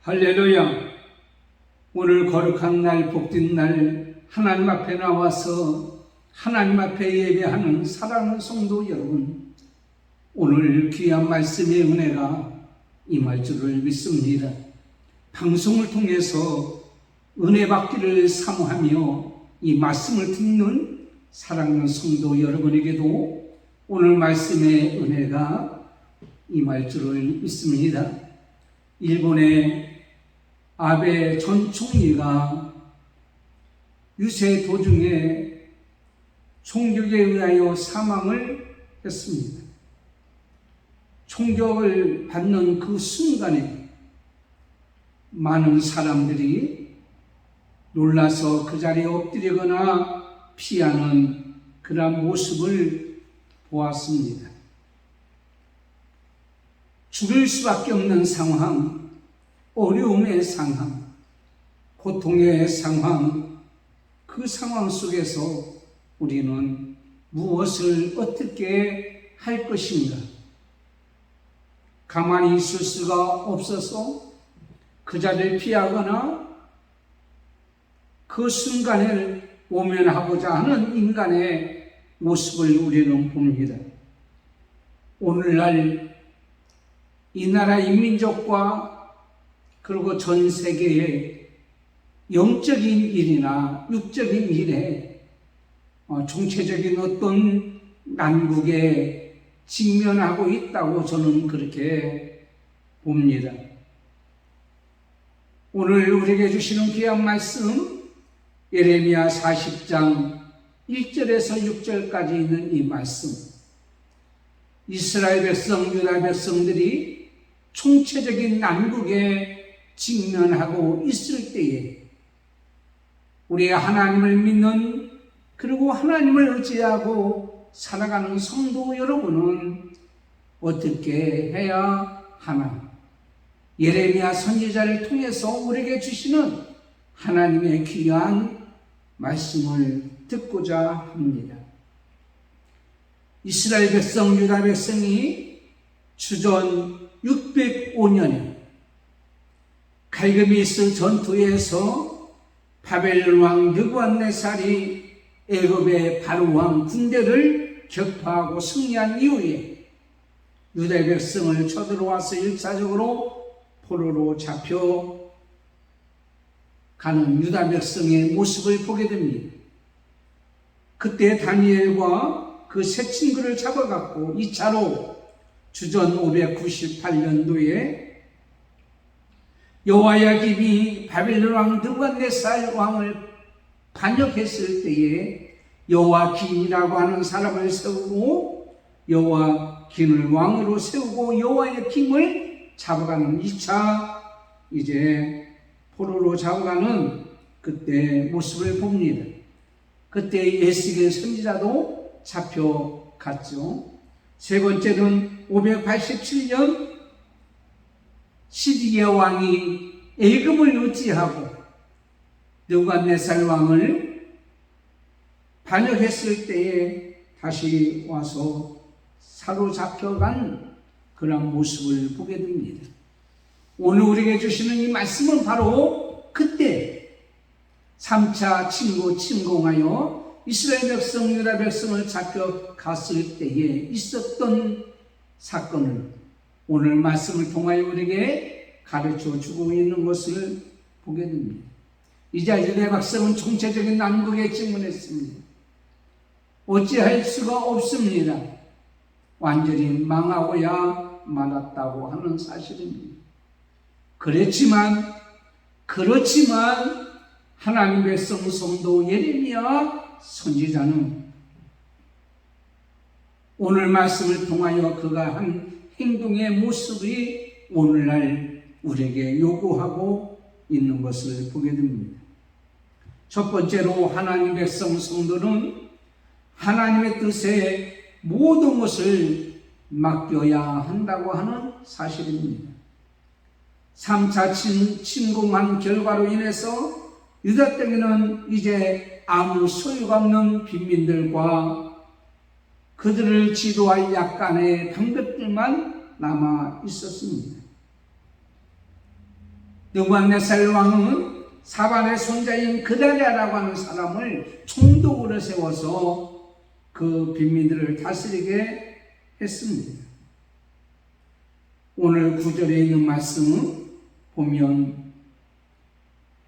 할렐루야. 오늘 거룩한 날, 복된 날, 하나님 앞에 나와서 하나님 앞에 예배하는 사랑하는 성도 여러분, 오늘 귀한 말씀의 은혜가 임할 줄을 믿습니다. 방송을 통해서 은혜 받기를 사모하며 이 말씀을 듣는 사랑하는 성도 여러분에게도 오늘 말씀의 은혜가 임할 줄을 믿습니다. 일본의 아베 전 총리가 유세 도중에 총격에 의하여 사망을 했습니다. 총격을 받는 그 순간에 많은 사람들이 놀라서 그 자리에 엎드리거나 피하는 그런 모습을 보았습니다. 죽을 수밖에 없는 상황, 어려움의 상황, 고통의 상황, 그 상황 속에서 우리는 무엇을 어떻게 할 것인가? 가만히 있을 수가 없어서 그 자리를 피하거나 그 순간을 모면하고자 하는 인간의 모습을 우리는 봅니다. 오늘날 이 나라 인민족과 그리고 전 세계의 영적인 일이나 육적인 일에 총체적인 어떤 난국에 직면하고 있다고 저는 그렇게 봅니다. 오늘 우리에게 주시는 귀한 말씀, 예레미야 40장 1절에서 6절까지 있는 이 말씀, 이스라엘 백성, 유다 백성들이 총체적인 난국에 직면하고 있을 때에 우리 하나님을 믿는, 그리고 하나님을 의지하고 살아가는 성도 여러분은 어떻게 해야 하나? 예레미야 선지자를 통해서 우리에게 주시는 하나님의 귀한 말씀을 듣고자 합니다. 이스라엘 백성, 유다 백성이 주전 605년에 갈그미스 전투에서 바벨론 왕 느부갓네살이 애굽의 바로 왕 군대를 격파하고 승리한 이후에 유다 백성을 쳐들어와서 일차적으로 포로로 잡혀가는 유다 백성의 모습을 보게 됩니다. 그때 다니엘과 그 세 친구를 잡아갖고 2차로 주전 598년도에 여호야김이 바벨론 왕 느부갓네살 왕을 반역했을 때에 여호야김이라고 하는 사람을 세우고 여호야김을 왕으로 세우고 여호야김을 잡아가는 2차 이제 포로로 잡아가는 그때 모습을 봅니다. 그때 에스겔 선지자도 잡혀갔죠. 세 번째는 587년 시드기야 왕이 애굽을 의지하고 느부갓네살 왕을 반역했을 때에 다시 와서 사로잡혀간 그런 모습을 보게 됩니다. 오늘 우리에게 주시는 이 말씀은 바로 그때 3차 침공하여 이스라엘 백성, 유다 백성을 잡혀갔을 때에 있었던 사건을 오늘 말씀을 통하여 우리에게 가르쳐 주고 있는 것을 보게 됩니다. 이제 유다 백성은 총체적인 난국에 직면했습니다. 어찌할 수가 없습니다. 완전히 망하고야 말았다고 하는 사실입니다. 그렇지만 하나님 백성 성도 예레미야 선지자는 오늘 말씀을 통하여 그가 한 행동의 모습이 오늘날 우리에게 요구하고 있는 것을 보게 됩니다. 첫 번째로 하나님 백성 성도는 하나님의 뜻에 모든 것을 맡겨야 한다고 하는 사실입니다. 3차 침공한 결과로 인해서 유다 땅에는 이제 아무 소유가 없는 빈민들과 그들을 지도할 약간의 방백들만 남아 있었습니다. 느부갓네살 왕은 사반의 손자인 그다랴라고 하는 사람을 총독으로 세워서 그 빈민들을 다스리게 했습니다. 오늘 구절에 있는 말씀은 보면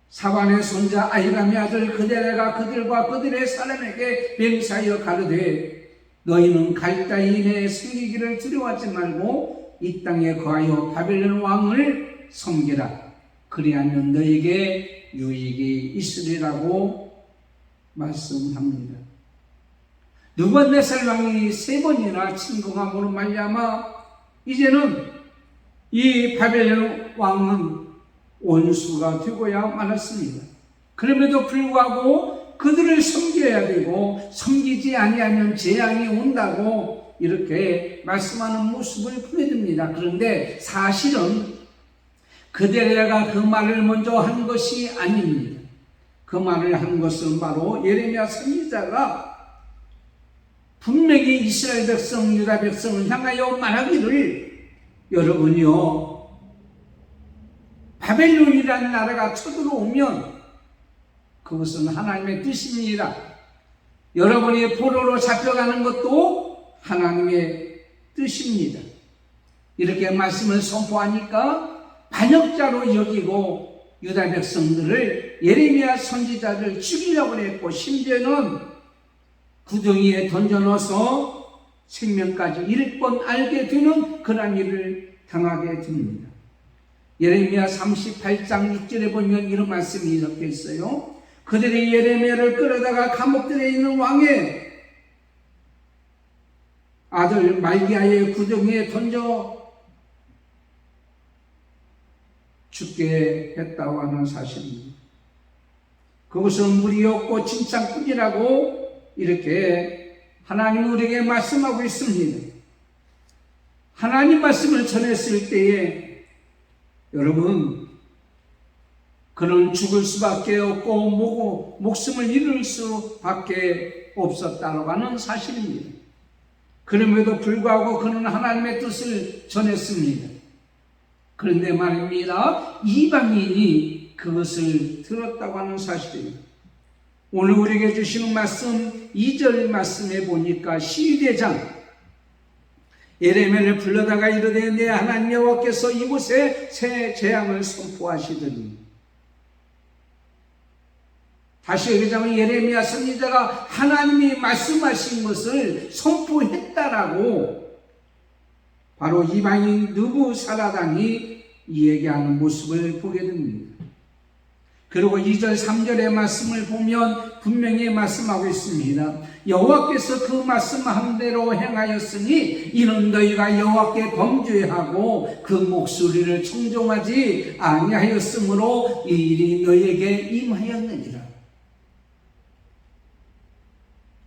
사반의 손자 아히람의 아들 그다랴가 그들과 그들의 사람에게 맹세하여 가로되 너희는 갈대인의 생기기를 두려워하지 말고 이 땅에 거하여 바벨론 왕을 섬기라. 그리하면 너에게 유익이 있으리라고 말씀합니다. 느부갓네살 왕이 3번이나 침공함으로 말미암아 이제는 이 바벨론 왕은 원수가 되고야 말았습니다. 그럼에도 불구하고 그들을 섬겨야 되고 섬기지 아니하면 재앙이 온다고 이렇게 말씀하는 모습을 보여줍니다. 그런데 사실은 그다랴가 그 말을 먼저 한 것이 아닙니다. 그 말을 한 것은 바로 예레미야 선지자가 분명히 이스라엘 백성, 유다 백성을 향하여 말하기를 여러분이요 바벨론이라는 나라가 쳐들어오면 그것은 하나님의 뜻입니다. 여러분이 포로로 잡혀가는 것도 하나님의 뜻입니다. 이렇게 말씀을 선포하니까 반역자로 여기고 유다 백성들을 예레미야 선지자를 죽이려고 했고 심지어는 구덩이에 던져넣어서 생명까지 잃을 뻔 알게 되는 그런 일을 당하게 됩니다. 예레미야 38장 6절에 보면 이런 말씀이 적혀 있어요. 그들이 예레미야를 끌어다가 감옥들에 있는 왕의 아들 말기야의 구덩이에 던져 죽게 했다고 하는 사실입니다. 그것은 물이 없고 진창뿐이라고 이렇게 하나님은 우리에게 말씀하고 있습니다. 하나님 말씀을 전했을 때에 여러분 그는 죽을 수밖에 없고 목숨을 잃을 수밖에 없었다고 하는 사실입니다. 그럼에도 불구하고 그는 하나님의 뜻을 전했습니다. 그런데 말입니다. 이방인이 그것을 들었다고 하는 사실입니다. 오늘 우리에게 주시는 말씀 2절 말씀에 보니까 시위대장 예레미야를 불러다가 이르되 내 하나님 여호와께서 이곳에 새 재앙을 선포하시더니 다시 얘기하자면 예레미야 선지자가 하나님이 말씀하신 것을 선포했다라고 바로 이방인 느부사라단이 얘기하는 모습을 보게 됩니다. 그리고 2절 3절의 말씀을 보면 분명히 말씀하고 있습니다. 여호와께서 그 말씀한 대로 행하였으니 이는 너희가 여호와께 범죄하고 그 목소리를 청종하지 아니하였으므로 이 일이 너희에게 임하였느니라.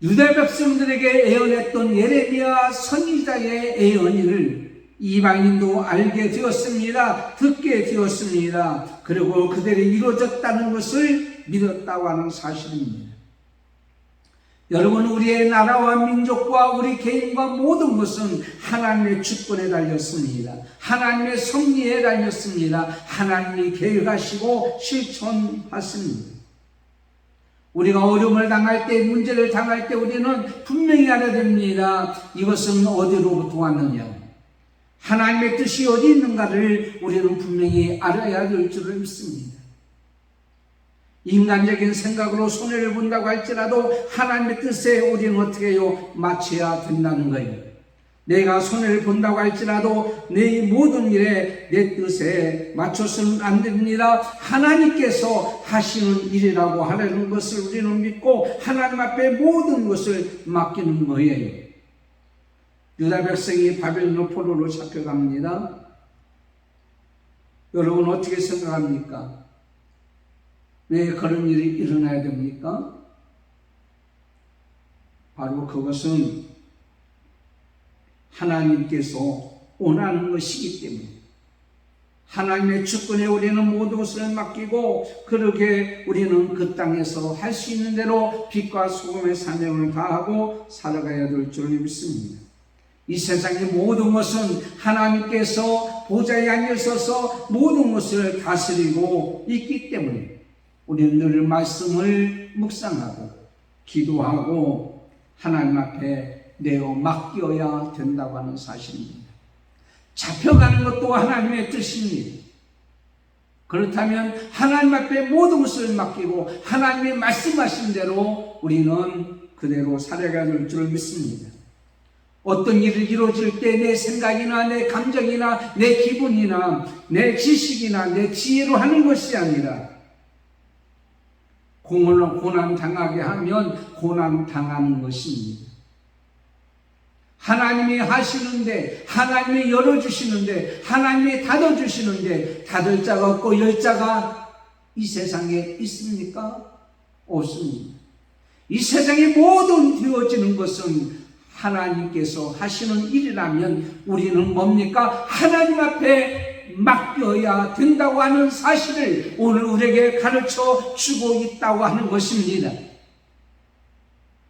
유다 백성들에게 예언했던 예레미야 선지자의 예언을 이방인도 알게 되었습니다. 듣게 되었습니다. 그리고 그들이 이루어졌다는 것을 믿었다고 하는 사실입니다. 여러분, 우리의 나라와 민족과 우리 개인과 모든 것은 하나님의 주권에 달렸습니다. 하나님의 섭리에 달렸습니다. 하나님이 계획하시고 실천하십니다. 우리가 어려움을 당할 때, 문제를 당할 때 우리는 분명히 알아야 됩니다. 이것은 어디로부터 왔느냐? 하나님의 뜻이 어디 있는가를 우리는 분명히 알아야 될 줄을 믿습니다. 인간적인 생각으로 손해를 본다고 할지라도 하나님의 뜻에 우리는 어떻게 해요? 맞춰야 된다는 거예요. 내가 손해를 본다고 할지라도 내 모든 일에 내 뜻에 맞춰서는 안 됩니다. 하나님께서 하시는 일이라고 하라는 것을 우리는 믿고 하나님 앞에 모든 것을 맡기는 거예요. 유다 백성이 바벨론 포로로 잡혀갑니다. 여러분 어떻게 생각합니까? 왜 그런 일이 일어나야 됩니까? 바로 그것은 하나님께서 원하는 것이기 때문에 하나님의 주권에 우리는 모든 것을 맡기고 그렇게 우리는 그 땅에서 할 수 있는 대로 빛과 소금의 사명을 다하고 살아가야 될 줄 믿습니다. 이 세상의 모든 것은 하나님께서 보좌에 앉으셔서 모든 것을 다스리고 있기 때문에 우리는 늘 말씀을 묵상하고 기도하고 하나님 앞에 내어 맡겨야 된다고 하는 사실입니다. 잡혀가는 것도 하나님의 뜻입니다. 그렇다면 하나님 앞에 모든 것을 맡기고 하나님의 말씀하신 대로 우리는 그대로 살아가야 될 줄 믿습니다. 어떤 일을 이루어질 때 내 생각이나 내 감정이나 내 기분이나 내 지식이나 내 지혜로 하는 것이 아니라 고난 당하게 하면 고난 당하는 것입니다. 하나님이 하시는데, 하나님이 열어주시는데, 하나님이 닫아주시는데 닫을 자가 없고 열 자가 이 세상에 있습니까? 없습니다. 이 세상에 모든 되어지는 것은 하나님께서 하시는 일이라면 우리는 뭡니까? 하나님 앞에 맡겨야 된다고 하는 사실을 오늘 우리에게 가르쳐 주고 있다고 하는 것입니다.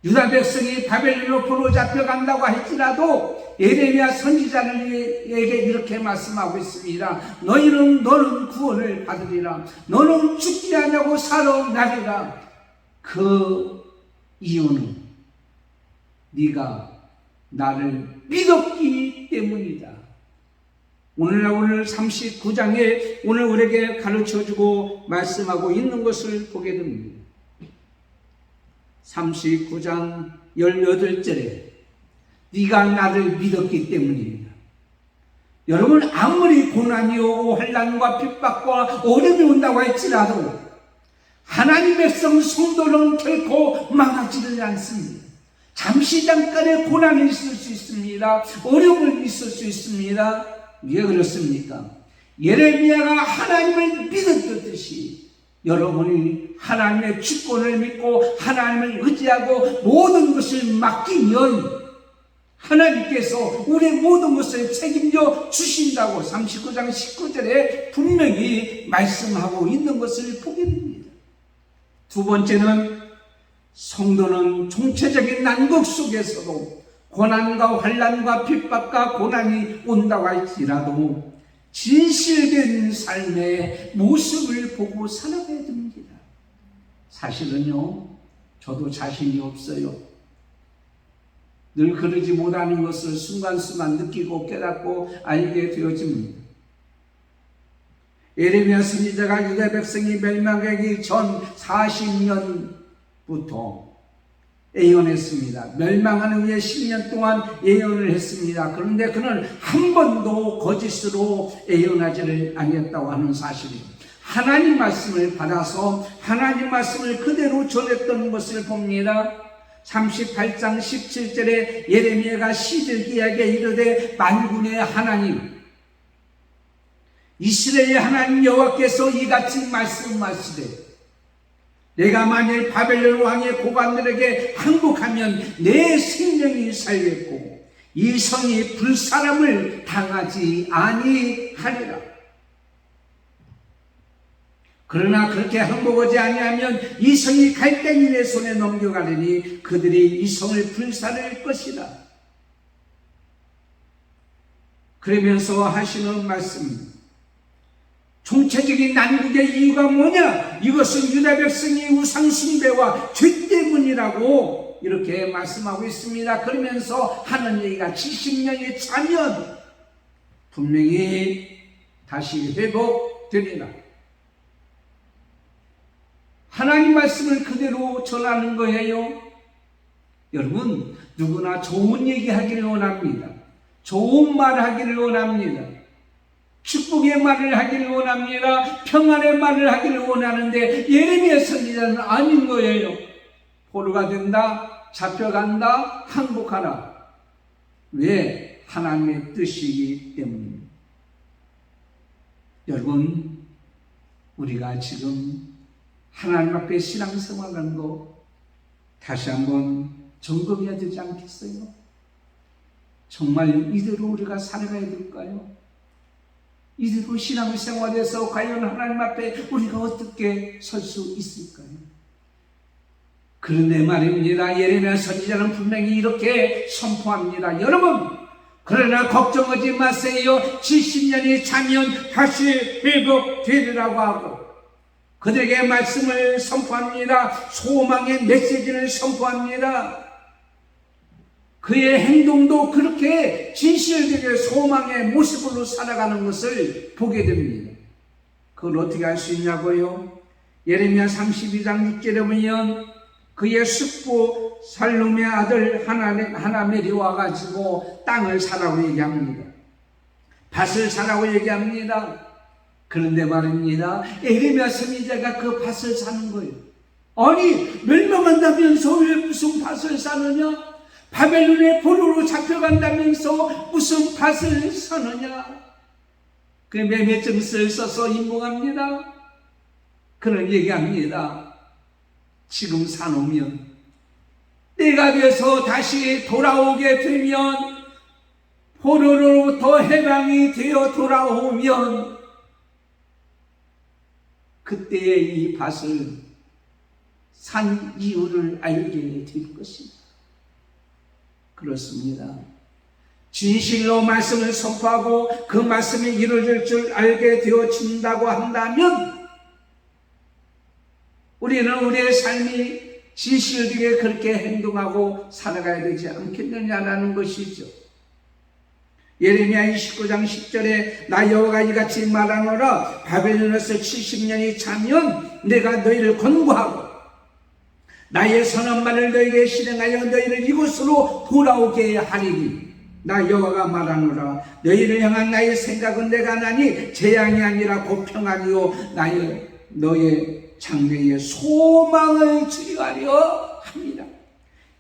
유다 백성이 바벨론으로 포로잡혀 간다고 할지라도 예레미야 선지자에게 이렇게 말씀하고 있습니다. 너는 구원을 받으리라. 너는 죽지 않냐고 살아나리라. 그 이유는 네가 나를 믿었기 때문이다. 오늘 39장에 오늘 우리에게 가르쳐주고 말씀하고 있는 것을 보게 됩니다. 39장 18절에 네가 나를 믿었기 때문입니다. 여러분, 아무리 고난이 오고 환난과 핍박과 어려움이 온다고 할지라도 하나님 백성 성도는 결코 망하지를 않습니다. 잠시 잠깐의 고난이 있을 수 있습니다. 어려움이 있을 수 있습니다. 왜 그렇습니까? 예레미야가 하나님을 믿었듯이 여러분이 하나님의 주권을 믿고 하나님을 의지하고 모든 것을 맡기면 하나님께서 우리의 모든 것을 책임져 주신다고 39장 19절에 분명히 말씀하고 있는 것을 보게 됩니다. 두 번째는 성도는 총체적인 난국 속에서도 고난과 환난과 핍박과 고난이 온다고 할지라도 진실된 삶의 모습을 보고 살아가야 됩니다. 사실은요, 저도 자신이 없어요. 늘 그러지 못하는 것을 순간순간 느끼고 깨닫고 알게 되어집니다. 예레미야 선지자가 유다 백성이 멸망하기 전 40년부터 예언했습니다. 멸망하는 후에 10년 동안 예언을 했습니다. 그런데 그는 한 번도 거짓으로 예언하지를 아니했다고 하는 사실입니다. 하나님 말씀을 받아서 하나님 말씀을 그대로 전했던 것을 봅니다. 38장 17절에 예레미야가 시들기야에게 이르되 만군의 하나님 이스라엘의 하나님 여호와께서 이같이 말씀하시되 내가 만일 바벨론 왕의 고관들에게 항복하면 내 생명이 살겠고 이 성이 불사람을 당하지 아니하리라. 그러나 그렇게 항복하지 아니하면 이 성이 갈대인의 손에 넘겨가리니 그들이 이 성을 불살할 것이라. 그러면서 하시는 말씀입니다. 총체적인 난국의 이유가 뭐냐? 이것은 유다 백성이 우상 숭배와 죄 때문이라고 이렇게 말씀하고 있습니다. 그러면서 하는 얘기가 70년이 차면 분명히 다시 회복되리라. 하나님 말씀을 그대로 전하는 거예요. 여러분, 누구나 좋은 얘기 하기를 원합니다. 좋은 말 하기를 원합니다. 축복의 말을 하기를 원합니다. 평안의 말을 하기를 원하는데 예레미야 선지자는 아닌 거예요. 포로가 된다, 잡혀간다, 항복하라. 왜? 하나님의 뜻이기 때문입니다. 여러분, 우리가 지금 하나님 앞에 신앙생활하는 거 다시 한번 점검해야 되지 않겠어요? 정말 이대로 우리가 살아가야 될까요? 이대로 신앙생활에서 과연 하나님 앞에 우리가 어떻게 설 수 있을까요? 그런데 말입니다. 예레미야 선지자는 분명히 이렇게 선포합니다. 여러분, 그러나 걱정하지 마세요. 70년이 차면 다시 회복되리라고 하고 그들에게 말씀을 선포합니다. 소망의 메시지를 선포합니다. 그의 행동도 그렇게 진실되게 소망의 모습으로 살아가는 것을 보게 됩니다. 그걸 어떻게 할 수 있냐고요? 예레미야 32장 6절에 보면 그의 숙부 살룸의 아들 하나멜이 와가지고 땅을 사라고 얘기합니다. 밭을 사라고 얘기합니다. 그런데 말입니다. 예레미야 선지자가 그 밭을 사는 거예요. 아니 멸망한다면서 왜 무슨 밭을 사느냐? 바벨론의 포로로 잡혀간다면서 무슨 밭을 사느냐? 그 매매증서를 써서 인봉합니다. 그런 얘기합니다. 지금 사놓으면 때가 돼서 다시 돌아오게 되면 포로로부터 해방이 되어 돌아오면 그때에 이 밭을 산 이유를 알게 될 것입니다. 그렇습니다. 진실로 말씀을 선포하고 그 말씀이 이루어질 줄 알게 되어진다고 한다면 우리는 우리의 삶이 진실되게 그렇게 행동하고 살아가야 되지 않겠느냐라는 것이죠. 예레미야 29장 10절에 나 여호와가 이같이 말하노라 바벨론에서 70년이 차면 내가 너희를 권고하고 나의 선한 말을 너희에게 실행하여 너희를 이곳으로 돌아오게 하리니 나 여호와가 말하노라 너희를 향한 나의 생각은 내가 하나니 재앙이 아니라 곧 평안이요 너의 장래의 소망을 주리하려 합니다.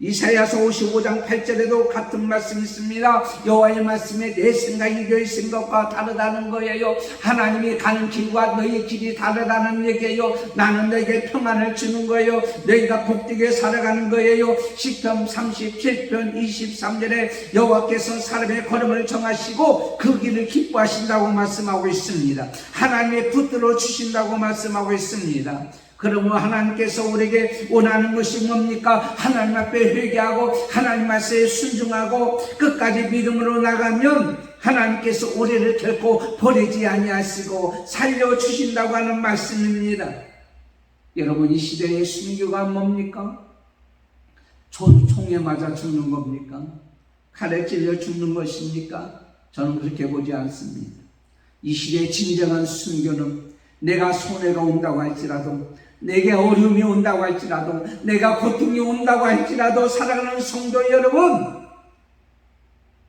이사야서 55장 8절에도 같은 말씀이 있습니다. 여호와의 말씀에 내 생각이 너희 생각과 다르다는 거예요. 하나님이 가는 길과 너희 길이 다르다는 얘기예요. 나는 너에게 평안을 주는 거예요. 너희가 복되게 살아가는 거예요. 시편 37편 23절에 여호와께서 사람의 걸음을 정하시고 그 길을 기뻐하신다고 말씀하고 있습니다. 하나님의 붙들어 주신다고 말씀하고 있습니다. 그러므로 하나님께서 우리에게 원하는 것이 뭡니까? 하나님 앞에 회개하고 하나님 말씀에 순종하고 끝까지 믿음으로 나가면 하나님께서 우리를 결코 버리지 아니하시고 살려주신다고 하는 말씀입니다. 여러분 이 시대의 순교가 뭡니까? 총에 맞아 죽는 겁니까? 칼에 찔려 죽는 것입니까? 저는 그렇게 보지 않습니다. 이 시대의 진정한 순교는 내가 손해가 온다고 할지라도 내게 어려움이 온다고 할지라도 내가 고통이 온다고 할지라도 살아가는 성도 여러분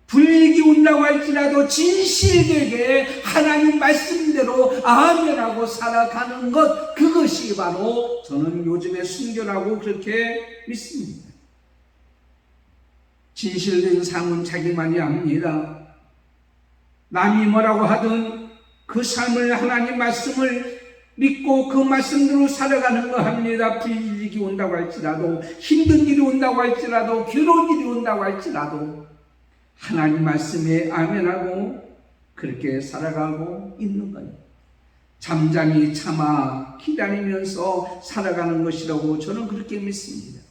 불이익이 온다고 할지라도 진실되게 하나님 말씀대로 아멘하고 살아가는 것 그것이 바로 저는 요즘의 순교라고 그렇게 믿습니다. 진실된 삶은 자기만이 압니다. 남이 뭐라고 하든 그 삶을 하나님 말씀을 믿고 그 말씀대로 살아가는 거 합니다. 불이익이 온다고 할지라도 힘든 일이 온다고 할지라도 괴로운 일이 온다고 할지라도 하나님 말씀에 아멘하고 그렇게 살아가고 있는 거예요. 잠잠히 참아 기다리면서 살아가는 것이라고 저는 그렇게 믿습니다.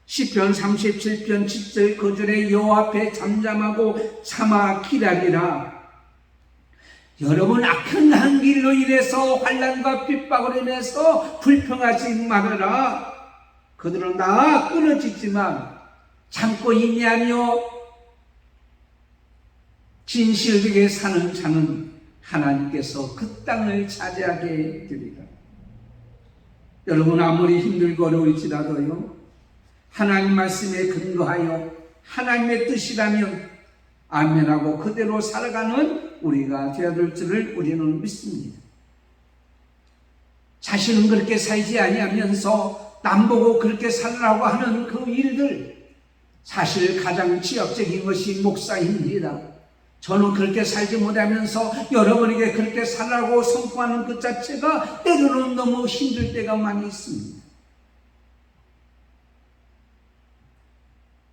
시편 37편 7절 9절에 여호와 앞에 잠잠하고 참아 기다리라. 여러분 악한 한 길로 인해서 환난과 핍박으로 인해서 불평하지 말아라. 그들은 다 끊어지지만 참고 인내하며 진실되게 사는 자는 하나님께서 그 땅을 차지하게 되리라. 여러분 아무리 힘들고 어려울지라도요 하나님 말씀에 근거하여 하나님의 뜻이라면 아멘하고 그대로 살아가는 우리가 되어야 될 줄을 우리는 믿습니다. 자신은 그렇게 살지 아니하면서 남보고 그렇게 살라고 하는 그 일들 사실 가장 지역적인 것이 목사입니다. 저는 그렇게 살지 못하면서 여러분에게 그렇게 살라고 선포하는 것 자체가 때로는 너무 힘들 때가 많이 있습니다.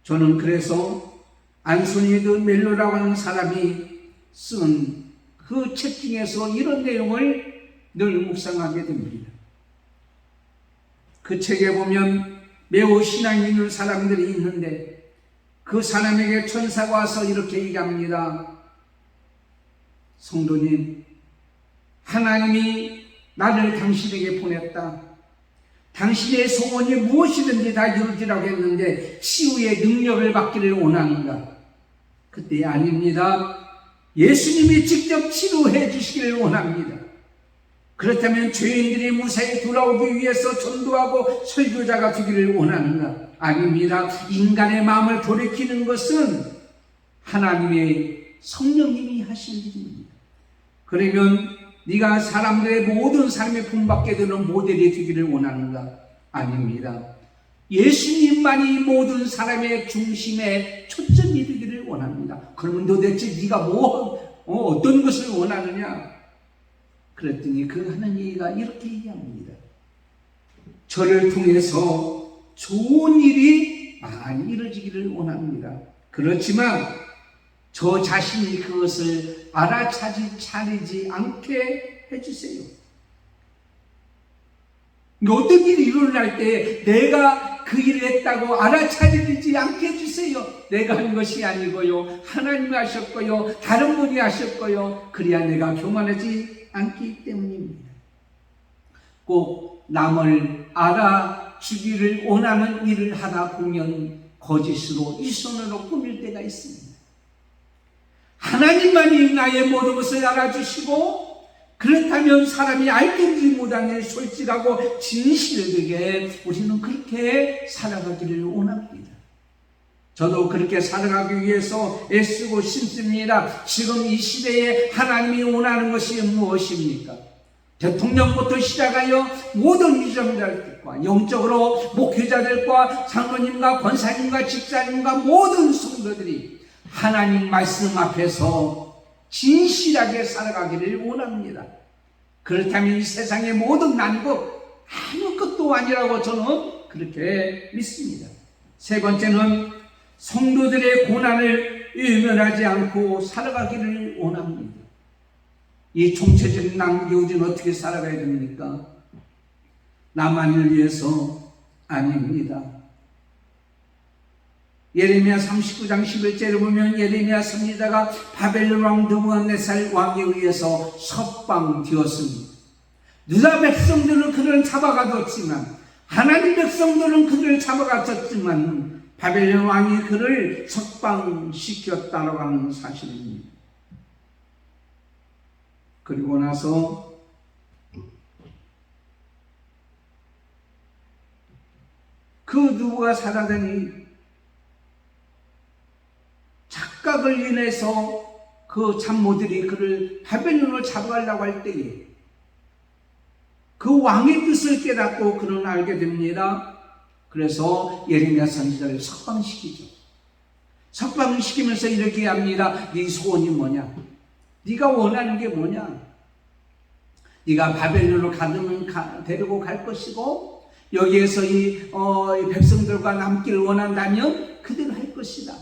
저는 그래서 안소니 드 멜로라고 하는 사람이 쓴 그 책 중에서 이런 내용을 늘 묵상하게 됩니다. 그 책에 보면 매우 신앙이 있는 사람들이 있는데 그 사람에게 천사가 와서 이렇게 얘기합니다. 성도님, 하나님이 나를 당신에게 보냈다. 당신의 소원이 무엇이든지 다 이루지라고 했는데 치유의 능력을 받기를 원하는가? 그때 아닙니다. 예수님이 직접 치료해 주시기를 원합니다. 그렇다면 죄인들이 무사히 돌아오기 위해서 전도하고 설교자가 되기를 원하는가? 아닙니다. 인간의 마음을 돌이키는 것은 하나님의 성령님이 하신 일입니다. 그러면 네가 사람들의 모든 삶에 본받게 되는 모델이 되기를 원하는가? 아닙니다. 예수님만이 모든 사람의 중심에 초점이 되기를 원합니다. 그러면 도대체 네가 어떤 것을 원하느냐? 그랬더니 그 하나님이가 이렇게 얘기합니다. 저를 통해서 좋은 일이 많이 이루어지기를 원합니다. 그렇지만 저 자신이 그것을 알아차리지 않게 해주세요. 어떤 일이 일어날 때 내가 그 일을 했다고 알아차리지 않게 해주세요. 내가 한 것이 아니고요, 하나님이 하셨고요, 다른 분이 하셨고요. 그래야 내가 교만하지 않기 때문입니다. 꼭 남을 알아주기를 원하는 일을 하다 보면 거짓으로 일손으로 꾸밀 때가 있습니다. 하나님만이 나의 모든 것을 알아주시고, 그렇다면 사람이 알든지 못하는 솔직하고 진실되게 우리는 그렇게 살아가기를 원합니다. 저도 그렇게 살아가기 위해서 애쓰고 싶습니다. 지금 이 시대에 하나님이 원하는 것이 무엇입니까? 대통령부터 시작하여 모든 유정자들과 영적으로 목회자들과 장로님과 권사님과 집사님과 모든 성도들이 하나님 말씀 앞에서 진실하게 살아가기를 원합니다. 그렇다면 이 세상의 모든 난국 아무것도 아니라고 저는 그렇게 믿습니다. 세 번째는 성도들의 고난을 외면하지 않고 살아가기를 원합니다. 이 총체적인 난국에 우리는 어떻게 살아가야 됩니까? 나만을 위해서 아닙니다. 예레미야 39장 11절을 보면 예레미야 선지자가 바벨론 왕 느부갓네살 왕에 의해서 석방되었습니다. 유다 백성들은 그를 잡아가뒀지만, 하나님 백성들은 그를 잡아가뒀지만 바벨론 왕이 그를 석방시켰다라고 하는 사실입니다. 그리고 나서 그 누구가 살아다니 착각을 인해서 그 참모들이 그를 바벨론으로 잡아가려고 할 때에 그 왕의 뜻을 깨닫고 그는 알게 됩니다. 그래서 예레미야 선지자를 석방시키죠. 석방시키면서 이렇게 합니다. 네 소원이 뭐냐? 네가 원하는 게 뭐냐? 네가 바벨론으로 데리고 갈 것이고, 여기에서 이 백성들과 남기를 원한다면 그대로 할 것이다.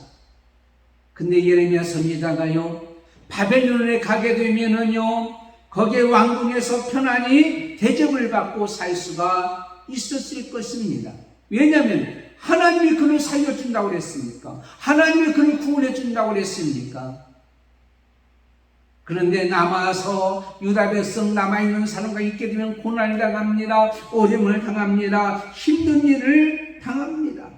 근데 예레미야 선지자가요, 바벨론에 가게 되면은요, 거기에 왕궁에서 편안히 대접을 받고 살 수가 있었을 것입니다. 왜냐하면 하나님이 그를 살려준다고 그랬습니까? 하나님이 그를 구원해준다고 그랬습니까? 그런데 남아서 유다 백성 남아있는 사람과 있게 되면 고난을 당합니다. 어려움을 당합니다. 힘든 일을 당합니다.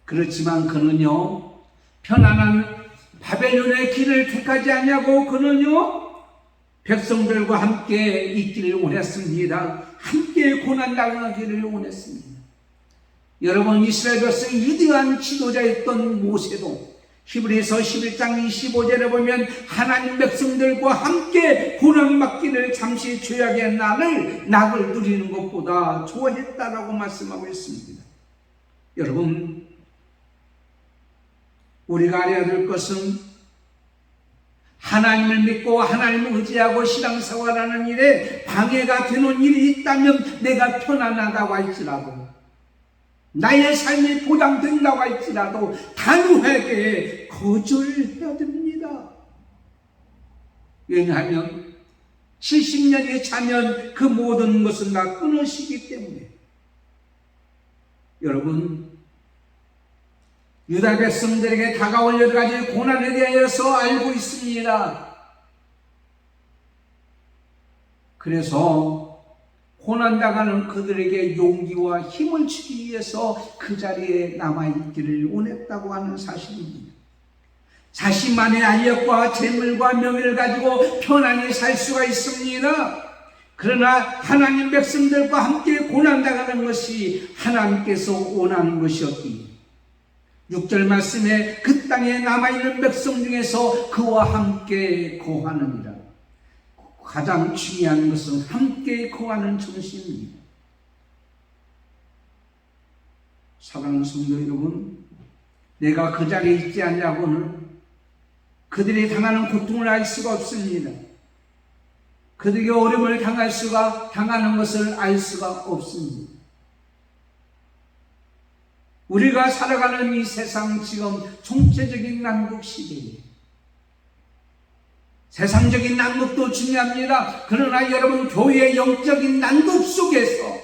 그렇지만 그는요, 편안한 바벨론의 길을 택하지 않냐고 그는요, 백성들과 함께 있기를 원했습니다. 함께 고난당하기를 원했습니다. 여러분, 이스라엘 백성의 위대한 지도자였던 모세도 히브리서 11장 25절에 보면 하나님 백성들과 함께 고난받기를 잠시 죄악의 낙을 누리는 것보다 좋아했다라고 말씀하고 있습니다. 여러분, 우리가 알아야 될 것은 하나님을 믿고 하나님을 의지하고 신앙생활하는 일에 방해가 되는 일이 있다면, 내가 편안하다고 할지라도, 나의 삶이 보장된다고 할지라도 단호하게 거절해야 됩니다. 왜냐하면 70년이 차면 그 모든 것은 다 끊어지기 때문에. 여러분, 유다 백성들에게 다가올 여러 가지 고난에 대하여서 알고 있습니다. 그래서 고난당하는 그들에게 용기와 힘을 주기 위해서 그 자리에 남아있기를 원했다고 하는 사실입니다. 자신만의 알력과 재물과 명예를 가지고 편안히 살 수가 있습니다. 그러나 하나님 백성들과 함께 고난당하는 것이 하나님께서 원하는 것이었기에 6절 말씀에 그 땅에 남아있는 백성 중에서 그와 함께 거하느니라. 가장 중요한 것은 함께 거하는 정신입니다. 사랑하는 성도 여러분, 내가 그 자리에 있지 않냐고는 그들이 당하는 고통을 알 수가 없습니다. 그들에게 어려움을 당하는 것을 알 수가 없습니다. 우리가 살아가는 이 세상 지금 총체적인 난국 시대에 세상적인 난국도 중요합니다. 그러나 여러분, 교회의 영적인 난국 속에서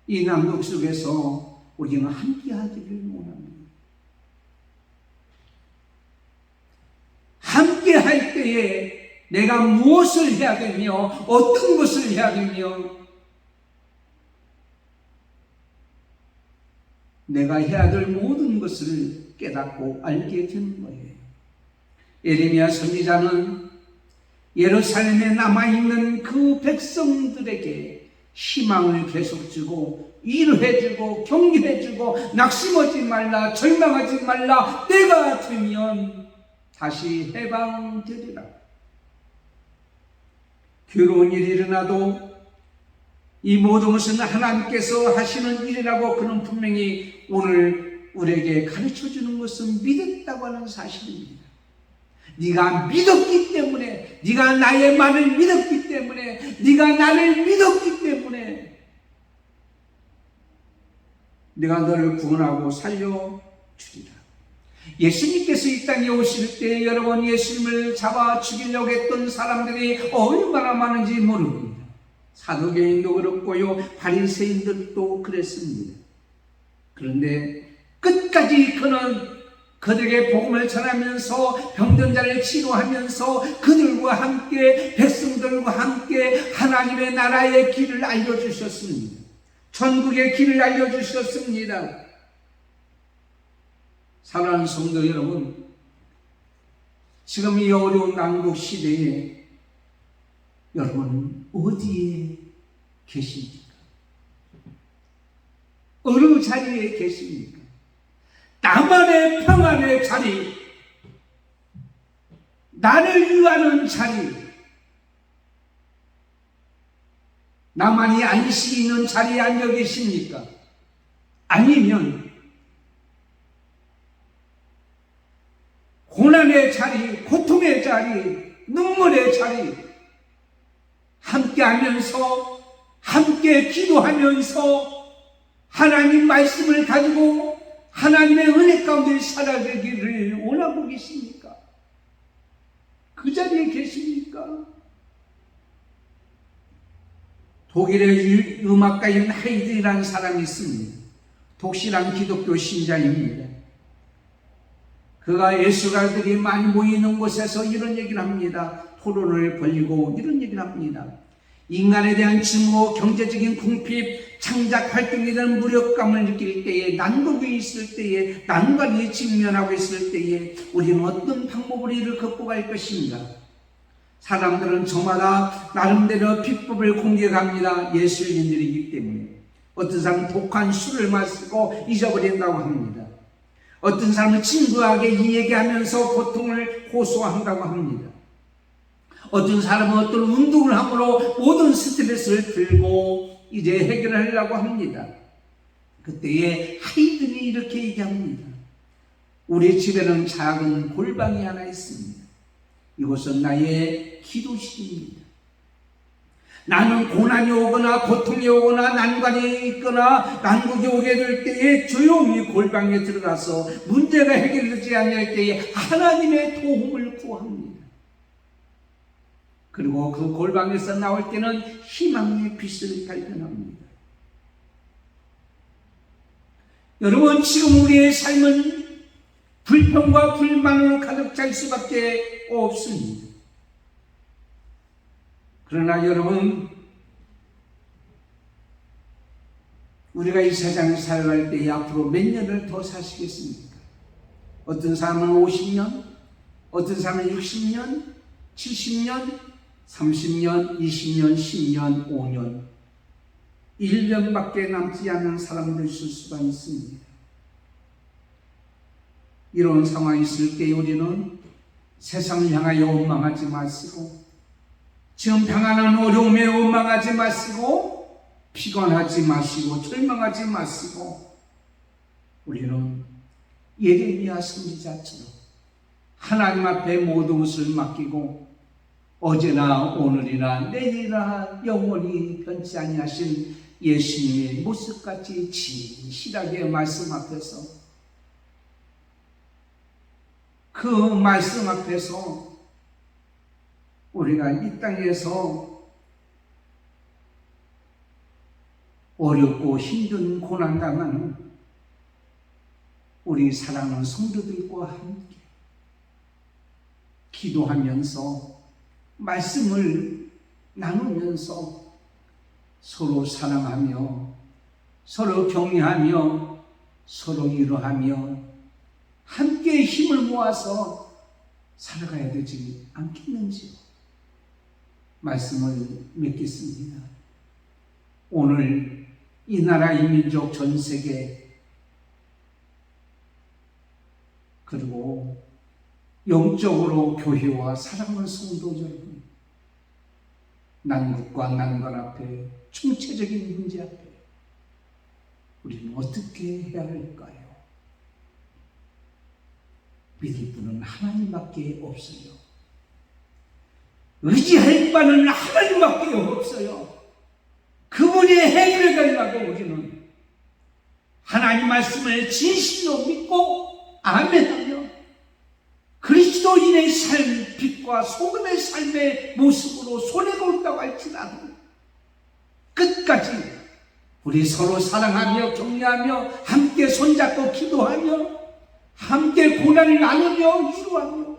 이 난국 속에서 우리는 함께 하기를 원합니다. 함께 할 때에 내가 무엇을 해야 되며 어떤 것을 해야 되며 내가 해야 될 모든 것을 깨닫고 알게 되는 거예요. 예레미야 선지자는 예루살렘에 남아있는 그 백성들에게 희망을 계속 주고 위로해주고 격려해주고 낙심하지 말라, 절망하지 말라, 때가 되면 다시 해방되리라. 괴로운 일이 일어나도 이 모든 것은 하나님께서 하시는 일이라고 그는 분명히 오늘 우리에게 가르쳐주는 것은 믿었다고 하는 사실입니다. 네가 믿었기 때문에, 네가 나의 말을 믿었기 때문에, 네가 나를 믿었기 때문에 내가 너를 구원하고 살려주리라. 예수님께서 이 땅에 오실 때 여러분, 예수님을 잡아 죽이려고 했던 사람들이 얼마나 많은지 모릅니다. 사두개인도 그렇고요, 바리새인들도 그랬습니다. 그런데 끝까지 그는 그들에게 복음을 전하면서 병든 자를 치료하면서 그들과 함께, 백성들과 함께 하나님의 나라의 길을 알려주셨습니다. 천국의 길을 알려주셨습니다. 사랑하는 성도 여러분, 지금 이 어려운 난국 시대에 여러분 어디에 계십니까? 어느 자리에 계십니까? 나만의 평안의 자리, 나를 위하는 자리, 나만이 안식이 있는 자리에 앉아 계십니까? 아니면 고난의 자리, 고통의 자리, 눈물의 자리, 함께 하면서, 함께 기도하면서 하나님 말씀을 가지고 하나님의 은혜 가운데 살아가기를 원하고 계십니까? 그 자리에 계십니까? 독일의 음악가인 하이드라는 사람이 있습니다. 독실한 기독교 신자입니다. 그가 예술가들이 많이 모이는 곳에서 이런 얘기를 합니다. 토론을 벌이고 이런 얘기를 합니다. 인간에 대한 증오, 경제적인 궁핍, 창작 활동에 대한 무력감을 느낄 때에, 난국이 있을 때에, 난관이 직면하고 있을 때에 우리는 어떤 방법으로 이를 극복할 것인가? 사람들은 저마다 나름대로 비법을 공격합니다. 예술인들이기 때문에. 어떤 사람은 독한 술을 마시고 잊어버린다고 합니다. 어떤 사람은 친구에게 이 얘기하면서 고통을 호소한다고 합니다. 어떤 사람은 어떤 운동을 함으로 모든 스트레스를 들고 이제 해결하려고 합니다. 그때에 하이든이 이렇게 얘기합니다. 우리 집에는 작은 골방이 하나 있습니다. 이곳은 나의 기도실입니다. 나는 고난이 오거나 고통이 오거나 난관이 있거나 난국이 오게 될 때에 조용히 골방에 들어가서 문제가 해결되지 않을 때에 하나님의 도움을 구합니다. 그리고 그 골방에서 나올 때는 희망의 빛을 발견합니다. 여러분, 지금 우리의 삶은 불평과 불만으로 가득 찰 수밖에 없습니다. 그러나 여러분, 우리가 이 세상에 살아갈 때 앞으로 몇 년을 더 사시겠습니까? 어떤 사람은 50년, 어떤 사람은 60년, 70년, 30년, 20년, 10년, 5년, 1년밖에 남지 않는 사람도 있을 수가 있습니다. 이런 상황이 있을 때 우리는 세상을 향하여 원망하지 마시고, 지금 당하는 어려움에 원망하지 마시고, 피곤하지 마시고, 절망하지 마시고, 우리는 예레미야 선지자처럼 하나님 앞에 모든 것을 맡기고 어제나 오늘이나 내일이나 영원히 변치 아니하신 예수님의 모습같이 진실하게 말씀 앞에서, 그 말씀 앞에서 우리가 이 땅에서 어렵고 힘든 고난당하는 우리 사랑하는 성도들과 함께 기도하면서 말씀을 나누면서 서로 사랑하며 서로 격려하며 서로 위로하며 함께 힘을 모아서 살아가야 되지 않겠는지요. 말씀을 맺겠습니다. 오늘 이 나라 이 민족 전 세계, 그리고 영적으로 교회와 사랑하는 성도 여러분, 난국과 난관 앞에, 총체적인 문제 앞에 우리는 어떻게 해야 할까요? 믿을 분은 하나님밖에 없어요. 의지할 바는 하나님밖에 없어요. 그분이 해결해 달라고 우리는 하나님 말씀을 진실로 믿고 아멘하며 그리스도인의 삶, 빛과 소금의 삶의 모습으로 손해가 온다고 할지라도 끝까지 우리 서로 사랑하며 격려하며 함께 손잡고 기도하며 함께 고난을 나누며 위로하며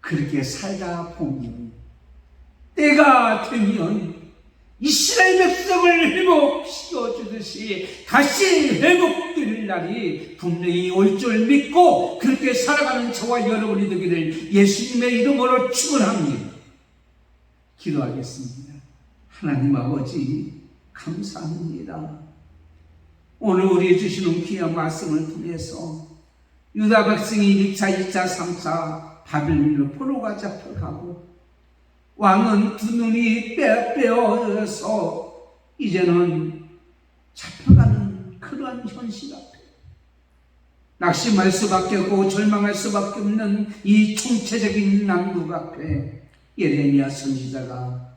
그렇게 살다 보면 때가 되면 이스라엘 백성을 회복시켜 주듯이 다시 회복될 날이 분명히 올 줄 믿고 그렇게 살아가는 저와 여러분이 되기를 예수님의 이름으로 축원합니다. 기도하겠습니다. 하나님 아버지, 감사합니다. 오늘 우리 주시는 귀한 말씀을 통해서 유다 백성이 1차, 2차, 3차 바벨론으로 포로가 잡혀가고 왕은 두 눈이 빼어서 이제는 잡혀가는 그러한 현실 앞에 낙심할 수밖에 없고 절망할 수밖에 없는 이 총체적인 난국 앞에 예레미야 선지자가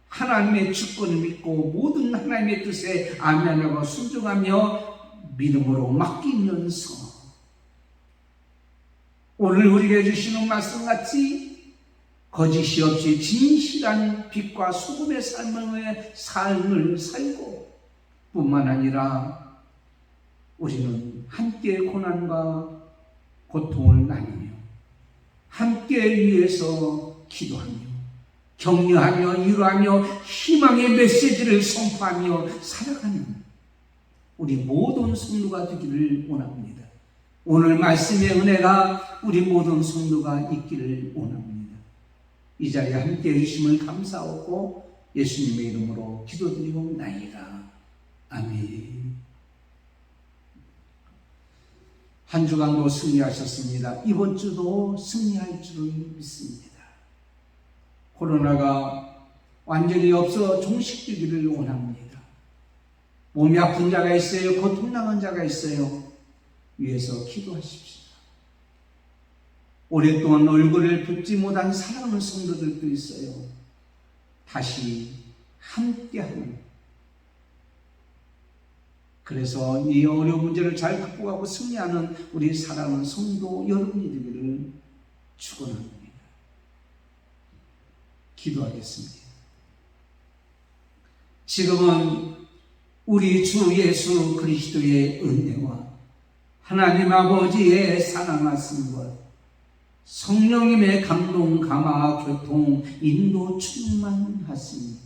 하나님의 주권을 믿고 모든 하나님의 뜻에 아멘하고 순종하며 믿음으로 맡기면서 오늘 우리에게 주시는 말씀같이 거짓이 없이 진실한 빛과 소금의 삶을 살고 뿐만 아니라 우리는 함께 고난과 고통을 나누며 함께 위해서 기도하며 격려하며 위로하며 희망의 메시지를 선포하며 살아가는 우리 모든 성도가 되기를 원합니다. 오늘 말씀의 은혜가 우리 모든 성도가 있기를 원합니다. 이 자리에 함께 해주심을 감사하고 예수님의 이름으로 기도드리옵나이다. 아멘. 한 주간도 승리하셨습니다. 이번 주도 승리할 줄을 믿습니다. 코로나가 완전히 없어 종식되기를 원합니다. 몸이 아픈 자가 있어요. 고통당한 자가 있어요. 위해서 기도하십시오. 오랫동안 얼굴을 뵙지 못한 사랑하는 성도들도 있어요. 다시 함께하는, 그래서 이 어려운 문제를 잘 극복하고 승리하는 우리 사랑하는 성도 여러분이 되기를 축원합니다. 기도하겠습니다. 지금은 우리 주 예수 그리스도의 은혜와 하나님 아버지의 사랑하신 것, 성령님의 감동, 감화, 교통, 인도 충만하시니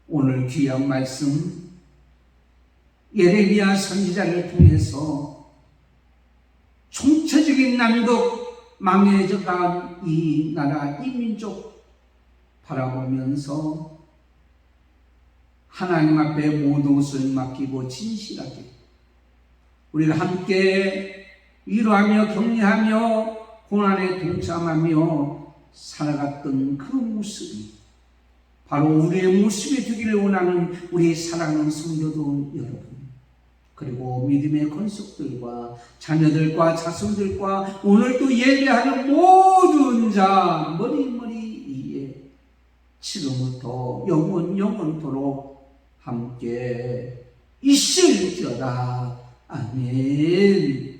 오늘 귀한 말씀 예레미야 선지자를 통해서 총체적인 난국 망해져간 이 나라 이 민족 바라보면서 하나님 앞에 모든 것을 맡기고 진실하게 우리가 함께 위로하며 격려하며 고난에 동참하며 살아갔던 그 모습이 바로 우리의 모습이 되기를 원하는 우리 사랑하는 성도들 여러분, 그리고 믿음의 권속들과 자녀들과 자손들과 오늘 또 예배하는 모든 자 머리머리 이에 지금부터 영원토록 함께 있을지어다. 아멘.